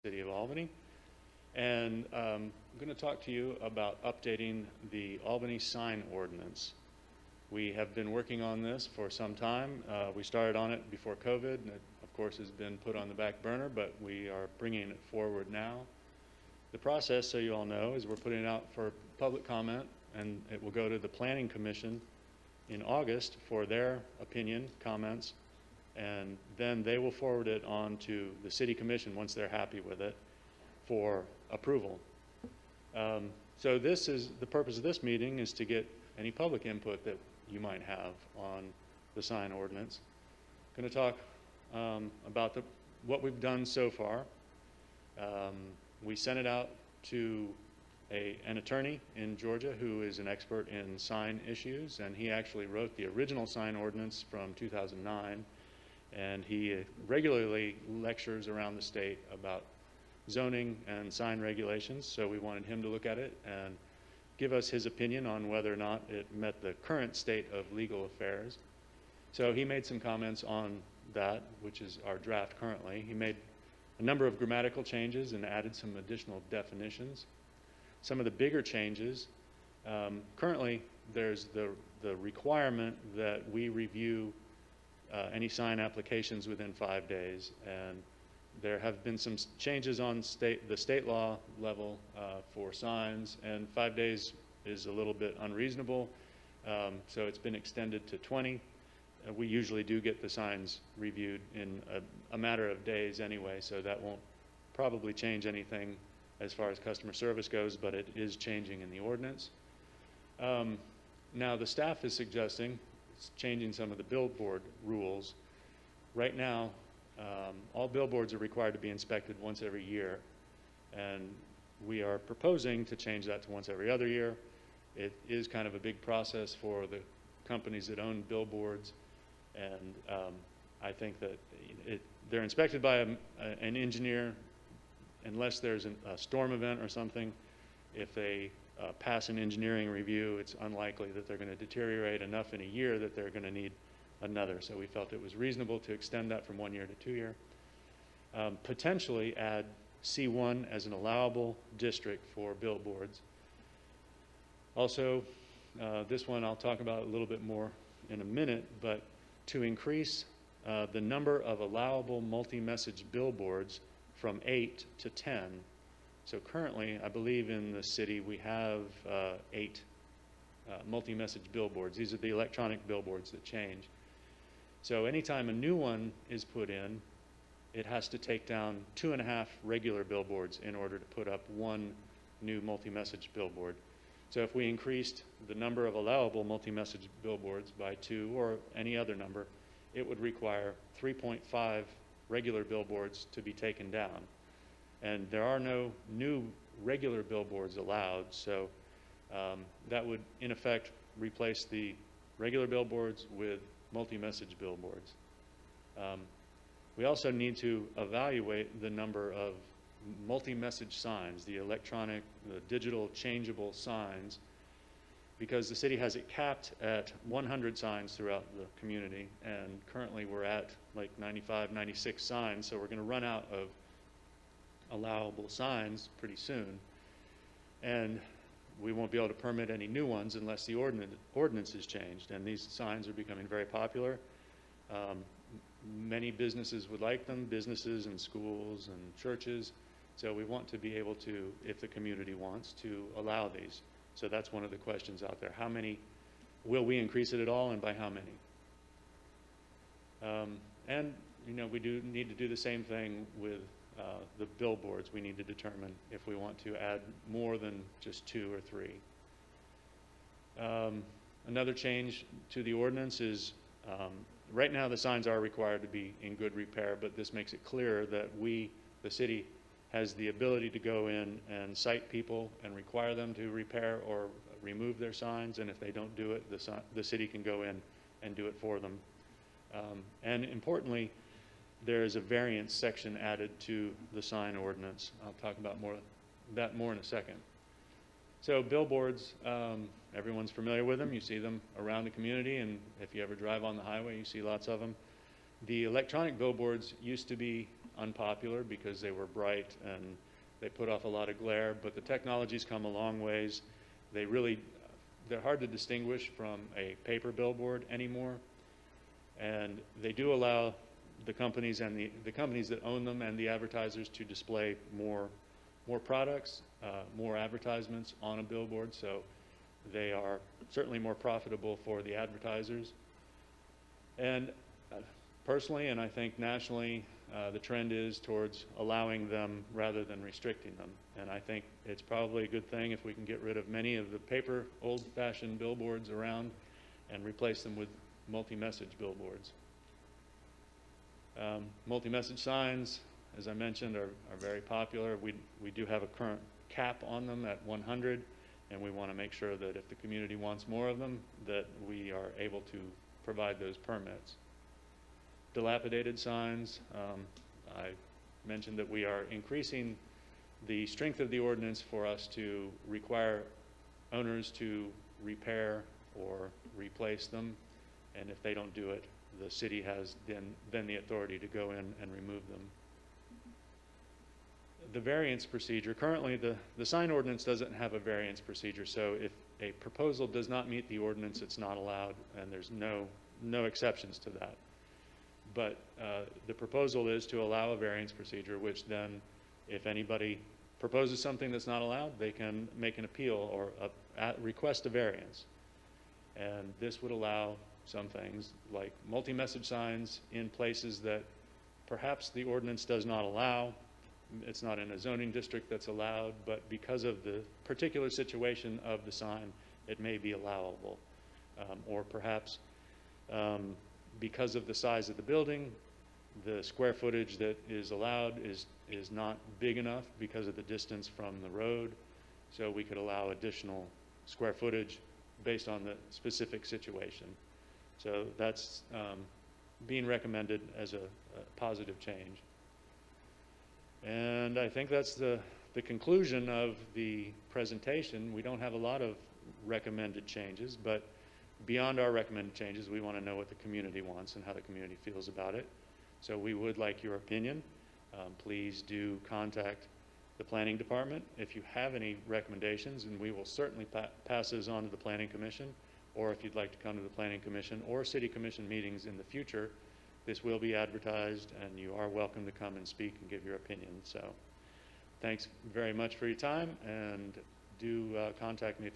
City of Albany. And I'm going to talk to you about updating the Albany sign ordinance. We have been working on this for some time. We started on it before COVID, and it, of course, has been put on the back burner, but we are bringing it forward now. The process, so you all know, is we're putting it out for public comment, and it will go to the Planning Commission in August for their opinion, comments, and then they will forward it on to the City Commission once they're happy with it for approval. So this is, the purpose of this meeting is to get any public input that you might have on the sign ordinance. I'm going to talk about what we've done so far. We sent it out to an attorney in Georgia who is an expert in sign issues, and he actually wrote the original sign ordinance from 2009, and he regularly lectures around the state about zoning and sign regulations, so we wanted him to look at it and give us his opinion on whether or not it met the current state of legal affairs. So he made some comments on that, which is our draft currently. He made a number of grammatical changes and added some additional definitions. Some of the bigger changes, currently there's the requirement that we review any sign applications within 5 days, and there have been some changes on the state law level for signs, and 5 days is a little bit unreasonable, so it's been extended to 20. We usually do get the signs reviewed in a matter of days anyway, so that won't probably change anything as far as customer service goes, but it is changing in the ordinance. Now the staff is suggesting changing some of the billboard rules. Right now, all billboards are required to be inspected once every year, and we are proposing to change that to once every other year. It is kind of a big process for the companies that own billboards, and I think that they're inspected by an engineer unless there's a storm event or something. If they pass an engineering review, it's unlikely that they're going to deteriorate enough in a year that they're going to need another. So we felt it was reasonable to extend that from 1 year to 2 year. Potentially add C1 as an allowable district for billboards. Also, this one I'll talk about a little bit more in a minute, but to increase the number of allowable multi-message billboards from 8 to 10. So currently, I believe in the city we have 8 multi-message billboards. These are the electronic billboards that change. So anytime a new one is put in, it has to take down 2.5 regular billboards in order to put up 1 new multi-message billboard. So if we increased the number of allowable multi-message billboards by 2 or any other number, it would require 3.5 regular billboards to be taken down. And there are no new regular billboards allowed, so that would in effect replace the regular billboards with multi-message billboards. We also need to evaluate the number of multi-message signs, the electronic, the digital changeable signs, because the city has it capped at 100 signs throughout the community, and currently we're at like 95, 96 signs, so we're going to run out of allowable signs pretty soon, and we won't be able to permit any new ones unless the ordinance is changed, and these signs are becoming very popular. Many businesses would like them, businesses and schools and churches, so we want to be able to, if the community wants, to allow these. So that's one of the questions out there. How many, will we increase it at all, and by how many? And you know, we do need to do the same thing with the billboards. We need to determine if we want to add more than just 2 or 3. Another change to the ordinance is right now the signs are required to be in good repair, but this makes it clear that we, the city, has the ability to go in and cite people and require them to repair or remove their signs, and if they don't do it, the city can go in and do it for them. And importantly, there is a variance section added to the sign ordinance. I'll talk about that more in a second. So billboards, everyone's familiar with them. You see them around the community, and if you ever drive on the highway, you see lots of them. The electronic billboards used to be unpopular because they were bright and they put off a lot of glare, but the technology's come a long ways. They're hard to distinguish from a paper billboard anymore, and they do allow the companies and the companies that own them and the advertisers to display more products, more advertisements on a billboard, so they are certainly more profitable for the advertisers. And personally, and I think nationally, the trend is towards allowing them rather than restricting them. And I think it's probably a good thing if we can get rid of many of the paper, old-fashioned billboards around and replace them with multi-message billboards. Multi-message signs, as I mentioned, are very popular. We do have a current cap on them at 100, and we want to make sure that if the community wants more of them, that we are able to provide those permits. Dilapidated signs, I mentioned that we are increasing the strength of the ordinance for us to require owners to repair or replace them, and if they don't do it, the city has then the authority to go in and remove them. The variance procedure, currently the sign ordinance doesn't have a variance procedure, so if a proposal does not meet the ordinance, it's not allowed, and there's no exceptions to that. But the proposal is to allow a variance procedure, which then, if anybody proposes something that's not allowed, they can make an appeal or request a variance. And this would allow some things like multi-message signs in places that perhaps the ordinance does not allow. It's not in a zoning district that's allowed, but because of the particular situation of the sign, it may be allowable. Or perhaps because of the size of the building, the square footage that is allowed is not big enough because of the distance from the road, so we could allow additional square footage based on the specific situation. So that's being recommended as a positive change. And I think that's the conclusion of the presentation. We don't have a lot of recommended changes, but beyond our recommended changes, we want to know what the community wants and how the community feels about it. So we would like your opinion. Please do contact the Planning Department if you have any recommendations, and we will certainly pass those on to the Planning Commission, or if you'd like to come to the Planning Commission or City Commission meetings in the future, this will be advertised, and you are welcome to come and speak and give your opinion. So thanks very much for your time, and do contact me if